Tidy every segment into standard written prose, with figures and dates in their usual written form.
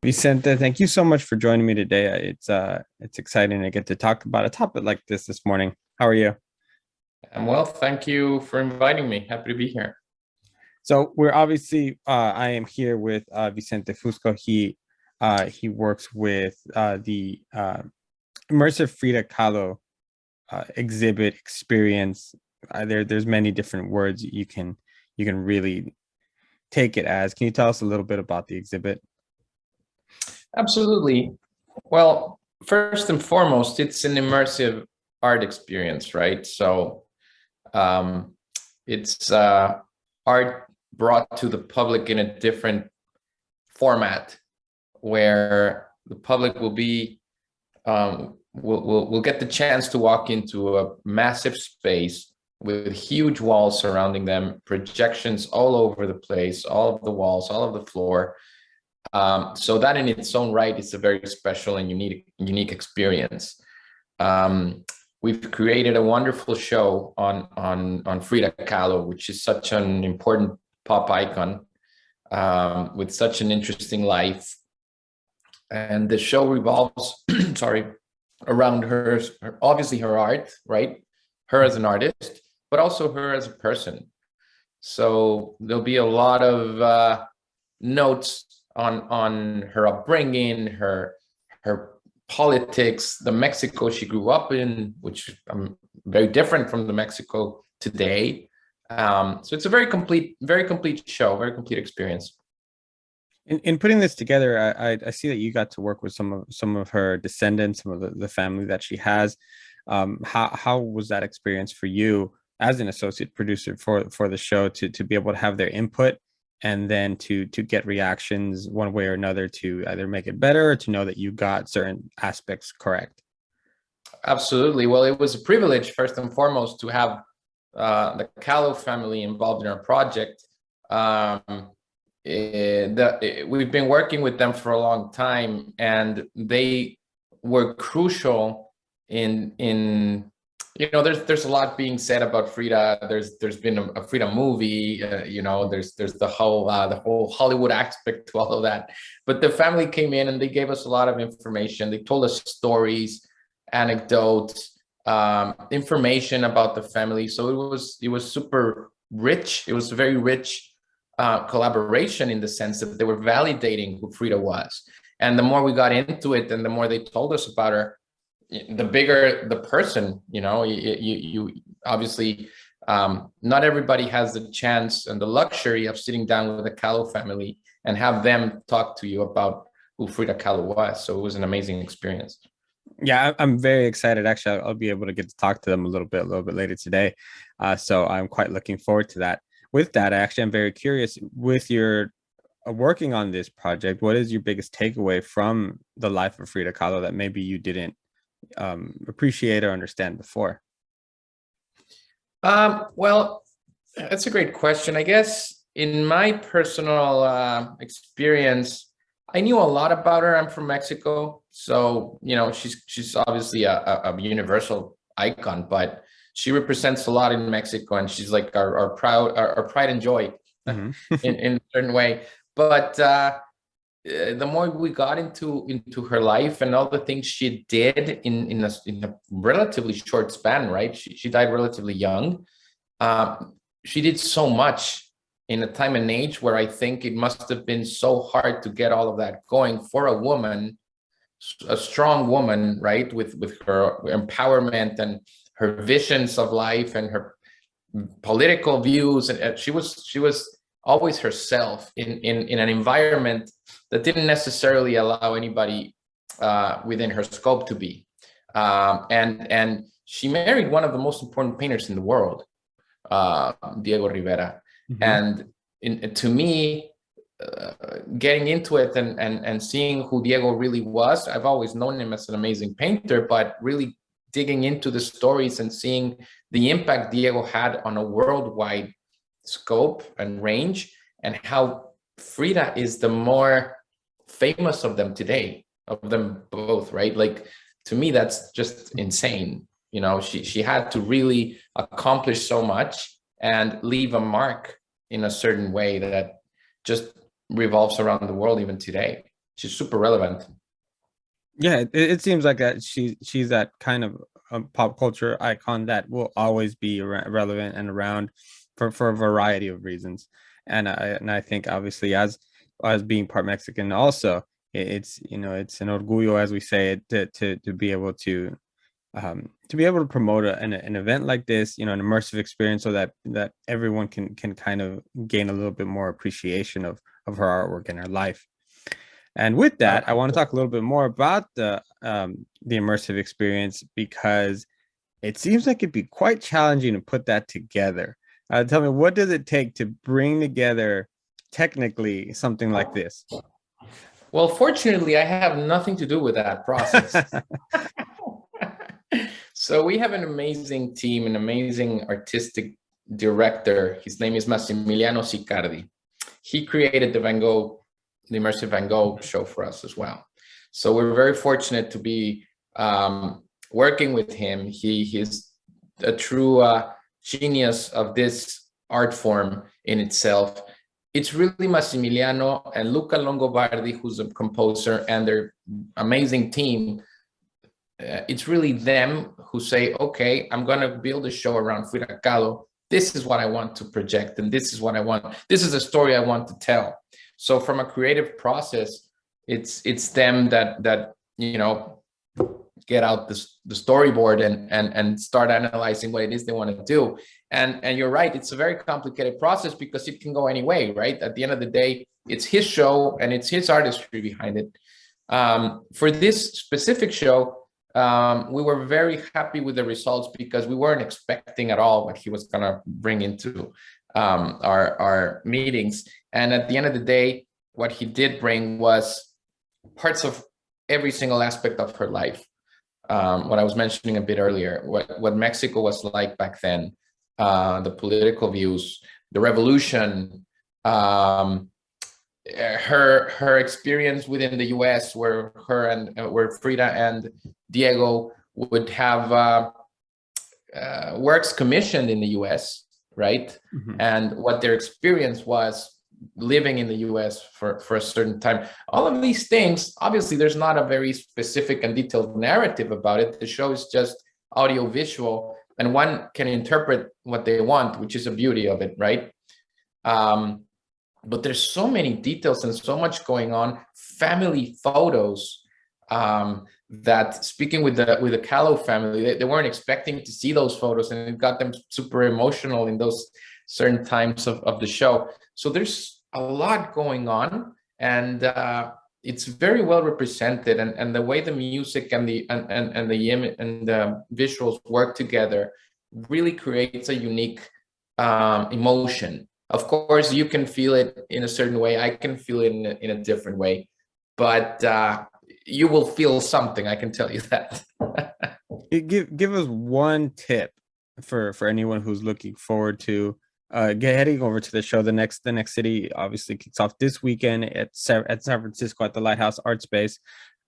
Vicente, thank you so much for joining me today. It's exciting to get to talk about a topic like this morning. How are you? Well, thank you for inviting me. Happy to be here. So we're obviously I am here with Vicente Fusco. He works with the Immersive Frida Kahlo exhibit experience. There's many different words you can really take it as. Can you tell us a little bit about the exhibit? Absolutely. Well, first and foremost, it's an immersive art experience, right? So um, it's art brought to the public in a different format where the public will get the chance to walk into a massive space with huge walls surrounding them, projections all over the place, all of the walls, all of the floor. So that in its own right is a very special and unique experience. We've created a wonderful show on Frida Kahlo, which is such an important pop icon with such an interesting life. And the show revolves, sorry, around obviously her art, right? Her as an artist, but also her as a person. So there'll be a lot of notes on her upbringing, her politics, the Mexico she grew up in, which very different from the Mexico today. So it's a very complete show, very complete experience. In putting this together, I see that you got to work with some of her descendants, some of the family that she has. How was that experience for you as an associate producer for the show to be able to have their input and then to get reactions one way or another to either make it better or to know that you got certain aspects correct? Absolutely. Well, it was a privilege, first and foremost, to have the Kahlo family involved in our project. We've been working with them for a long time, and they were crucial in there's a lot being said about Frida. There's been a Frida movie. There's the whole Hollywood aspect to all of that. But the family came in and they gave us a lot of information. They told us stories, anecdotes, information about the family. So it was super rich. It was a very rich collaboration in the sense that they were validating who Frida was. And the more we got into it, and the more they told us about her, the bigger the person. You obviously, not everybody has the chance and the luxury of sitting down with the Kahlo family and have them talk to you about who Frida Kahlo was. So it was an amazing experience. Yeah, I'm very excited. Actually, I'll be able to get to talk to them a little bit later today. So I'm quite looking forward to that. With that, actually, I'm very curious with your working on this project. What is your biggest takeaway from the life of Frida Kahlo that maybe you didn't appreciate or understand before? Well, that's a great question. I guess in my personal experience, I knew a lot about her. I'm from Mexico, so she's obviously a universal icon, but she represents a lot in Mexico, and she's like our pride and joy Mhm. in a certain way. But the more we got into her life and all the things she did in a relatively short span, right? She died relatively young. She did so much in a time and age where I think it must have been so hard to get all of that going for a woman, a strong woman, right? With her empowerment and her visions of life and her political views, and she was always herself in an environment that didn't necessarily allow anybody within her scope to be. And she married one of the most important painters in the world, Diego Rivera. Mhm. And to me, getting into it and seeing who Diego really was, I've always known him as an amazing painter, but really digging into the stories and seeing the impact Diego had on a worldwide scope and range, and how Frida is the more famous of them today, of them both, right? Like, to me, that's just insane. She had to really accomplish so much and leave a mark in a certain way that just revolves around the world even today. she's super relevant. Yeah, it seems like that she's that kind of pop culture icon that will always be relevant and around for a variety of reasons. And I think obviously as being part Mexican also, it's it's an orgullo, as we say, to be able to be able to promote an event like this, an immersive experience, so that everyone can kind of gain a little bit more appreciation of her artwork and her life. And with that, I want to talk a little bit more about the immersive experience, because it seems like it'd be quite challenging to put that together. Tell me, what does it take to bring together technically something like this? Well, fortunately, I have nothing to do with that process. So we have an amazing team, an amazing artistic director. His name is Massimiliano Siccardi. He created the Immersive Van Gogh show for us as well. So we're very fortunate to be working with him. He's a true genius of this art form in itself. It's really Massimiliano and Luca Longobaridi, who's a composer, and their amazing team. It's really them who say, okay, I'm going to build a show around Frida Kahlo. This is what I want to project, and this is what I want. This is a story I want to tell. So from a creative process, it's them that get out the storyboard and start analyzing what it is they want to do. And you're right, it's a very complicated process because it can go any way, right? At the end of the day, it's his show and it's his artistry behind it. For this specific show, we were very happy with the results because we weren't expecting at all what he was going to bring into our meetings. And at the end of the day, what he did bring was parts of every single aspect of her life. What I was mentioning a bit earlier, what Mexico was like back then, the political views, the revolution, her experience within the U.S., where Frida and Diego would have works commissioned in the U.S., right? Mm-hmm. And what their experience was living in the U.S. for a certain time. All of these things, obviously, there's not a very specific and detailed narrative about it. The show is just audio visual, and one can interpret what they want, which is the beauty of it, right? But there's so many details and so much going on. Family photos, that speaking with the Kahlo family, they weren't expecting to see those photos, and it got them super emotional in those certain times of the show. So there's a lot going on, and it's very well represented, and the way the music and the visuals work together really creates a unique emotion. Of course, you can feel it in a certain way. I can feel it in a different way, but you will feel something. I can tell you that. Give us one tip for anyone who's looking forward to heading over to the show. The next city obviously kicks off this weekend at San Francisco at the Lighthouse Art Space,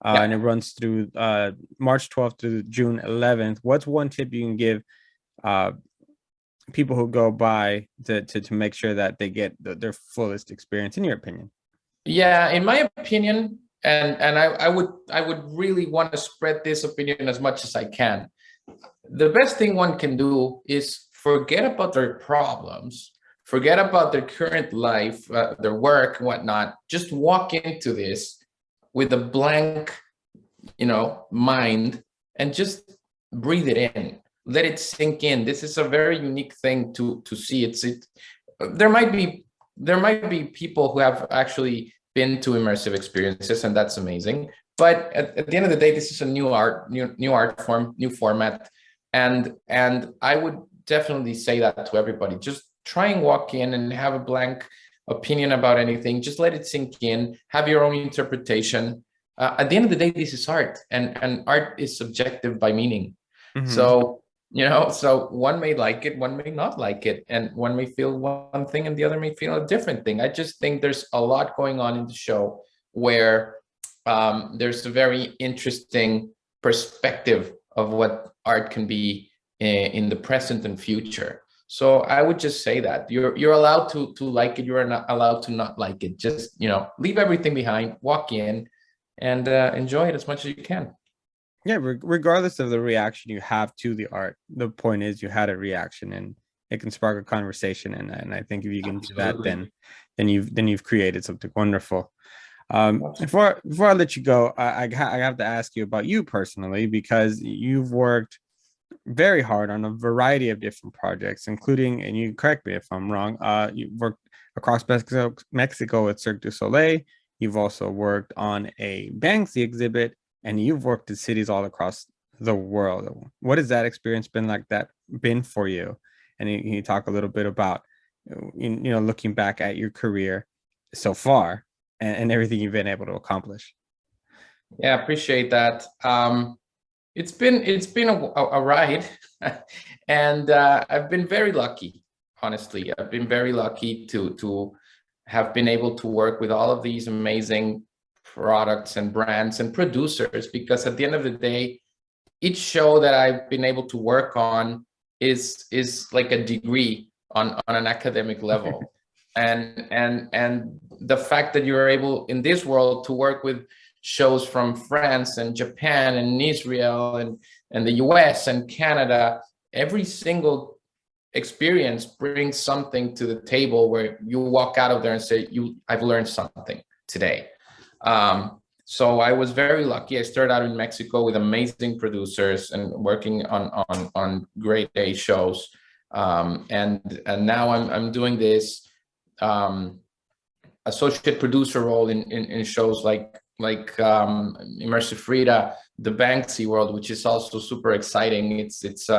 and it runs through March 12th to June 11th. What's one tip you can give people who go by to make sure that they get their fullest experience, in your opinion? Yeah, in my opinion, and I would really want to spread this opinion as much as I can. The best thing one can do is forget about their problems, forget about their current life, their work, whatnot. Just walk into this with a blank, mind, and just breathe it in. Let it sink in. This is a very unique thing to see. There might be people who have actually been to immersive experiences, and that's amazing. But at the end of the day, this is a new art form, new format, and I would definitely say that to everybody. Just try and walk in and have a blank opinion about anything. Just let it sink in. Have your own interpretation. At the end of the day, this is art, and art is subjective by meaning. Mm-hmm. So so one may like it, one may not like it, and one may feel one thing and the other may feel a different thing. I just think there's a lot going on in the show where there's a very interesting perspective of what art can be in the present and future. So I would just say that you're allowed to like it. You're not allowed to not like it. Just leave everything behind, walk in, and enjoy it as much as you can. Yeah, regardless of the reaction you have to the art, the point is you had a reaction and it can spark a conversation. And I think if you can do that, Absolutely. then you've created something wonderful. Before I let you go, I have to ask you about you personally, because you've worked very hard on a variety of different projects, including, and you correct me if I'm wrong, you worked across Mexico with Cirque du Soleil. You've also worked on a Banksy exhibit, and you've worked in cities all across the world. What has that experience been for you? And you talk a little bit about, looking back at your career so far, and everything you've been able to accomplish. Yeah, appreciate that. It's been a ride, and I've been very lucky. Honestly, I've been very lucky to have been able to work with all of these amazing products and brands and producers, because at the end of the day, each show that I've been able to work on is like a degree on an academic level. And the fact that you're able in this world to work with shows from France and Japan and Israel and the US and Canada, every single experience brings something to the table where you walk out of there and say, I've learned something today. So I was very lucky. I started out in Mexico with amazing producers and working on great A shows. And now I'm doing this associate producer role in shows like Immersive Frida, the Banksy world, which is also super exciting. It's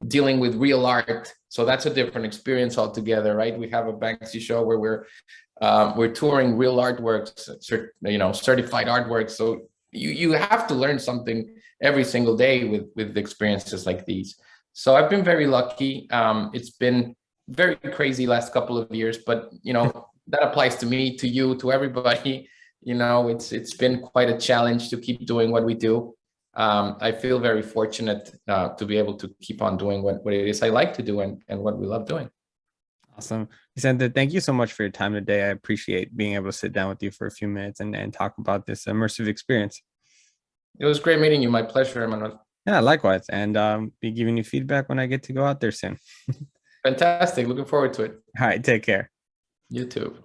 dealing with real art, so that's a different experience altogether, right? We have a Banksy show where we're touring real artworks, certified artworks. So you have to learn something every single day with experiences like these. So I've been very lucky. It's been very crazy last couple of years, but that applies to me, to you, to everybody. It's been quite a challenge to keep doing what we do. I feel very fortunate to be able to keep on doing what it is I like to do and what we love doing. Awesome. Vicente, thank you so much for your time today. I appreciate being able to sit down with you for a few minutes and talk about this immersive experience. It was great meeting you. My pleasure, Emmanuel. Yeah, likewise. And be giving you feedback when I get to go out there soon. Fantastic. Looking forward to it. All right, take care. You too.